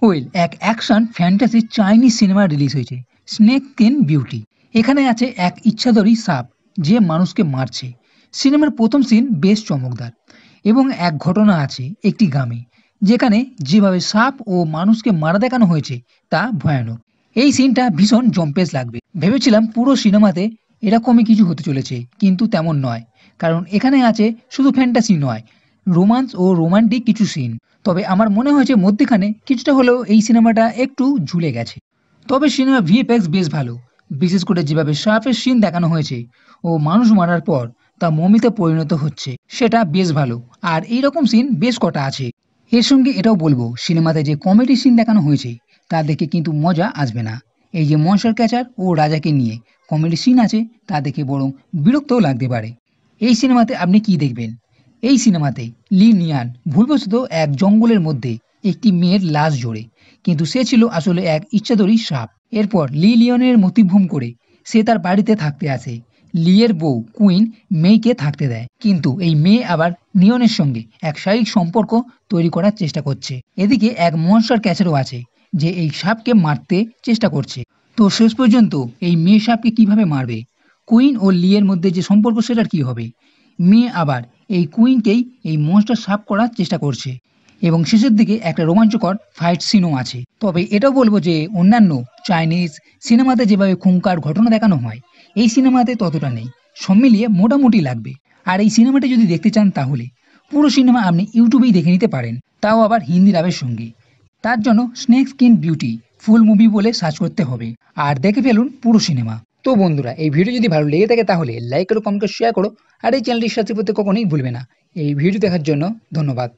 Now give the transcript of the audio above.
Well এক action fantasy Chinese cinema release হয়েছে snake skin beauty. এখানে আছে এক ইচ্ছাধরী সাপ যে মানুষকে মারছে। সিনেমার প্রথম সিন বেশ চমকদার এবং এক ঘটনা আছে একটি গ্রামে যেখানে যেভাবে সাপ ও মানুষকে মারা দেখানো হয়েছে তা ভয়ানক। এই সিনটা ভীষণ জম্পেশ লাগবে। ভেবেছিলাম পুরো সিনেমাতে এরকমই কিছু হতে চলেছে, কিন্তু তেমন নয়। কারণ এখানে আছে শুধু ফ্যান্টাসি নয়, রোমান্স ও রোমান্টিক কিছু সিন। তবে আমার মনে হয়েছে মধ্যেখানে কিছুটা হলেও এই সিনেমাটা একটু ঝুলে গেছে। তবে সিনেমা ভিএফএক্স বেশ ভালো, বিশেষ করে যেভাবে সাপের সিন দেখানো হয়েছে ও মানুষ মারার পর তা মমিতে পরিণত হচ্ছে সেটা বেশ ভালো। আর এইরকম সিন বেশ কটা আছে। এর সঙ্গে এটাও বলবো সিনেমাতে যে কমেডি সিন দেখানো হয়েছে তা দেখে কিন্তু মজা আসবে না। এই যে মনস্টার ক্যাচার ও রাজাকে নিয়ে কমেডি সিন আছে তা দেখে বরং বিরক্তও লাগতে পারে। এই সিনেমাতে আপনি কি দেখবেন? এই সিনেমাতে লি নিয়ান ভুলবশত এক জঙ্গলের মধ্যে একটি মেয়ের লাশ জোড়ে, কিন্তু সে ছিল আসলে এক ইচ্ছাধরী সাপ। এরপর লি লিওনের মতিভ্রম করে সে তার বাড়িতে থাকতে আসে। লিয়ের বউ কুইন মেয়েকে থাকতে দেয়, কিন্তু এই মেয়ে আবার নিয়নের সঙ্গে এক শারীরিক সম্পর্ক তৈরি করার চেষ্টা করছে। এদিকে এক মনস্টার ক্যাচারও আছে যে এই সাপকে মারতে চেষ্টা করছে। তো শেষ পর্যন্ত এই মেয়ে সাপকে কিভাবে মারবে? কুইন ও লিয়ের মধ্যে যে সম্পর্ক সেটার কি হবে? মেয়ে আবার এই কুইনকেই এই মনস্টার সাফ করার চেষ্টা করছে এবং শেষের দিকে একটা রোমাঞ্চকর ফাইট সিনও আছে। তবে এটাও বলবো যে অন্যান্য চাইনিজ সিনেমাতে যেভাবে খুঙ্কার ঘটনা দেখানো হয় এই সিনেমাতে ততটা নেই। সব মিলিয়ে মোটামুটি লাগবে। আর এই সিনেমাটি যদি দেখতে চান তাহলে পুরো সিনেমা আপনি ইউটিউবেই দেখে নিতে পারেন, তাও আবার হিন্দি ডাবের সঙ্গে। তার জন্য snake skin beauty full movie বলে সার্চ করতে হবে আর দেখে ফেলুন পুরো সিনেমা। তো বন্ধুরা, এই ভিডিও যদি ভালো লেগে থাকে তাহলে লাইক করো, কমেন্ট করো, শেয়ার করো আর এই চ্যানেলটির সাথে করতে কখনোই ভুলবে না। এই ভিডিও দেখার জন্য ধন্যবাদ।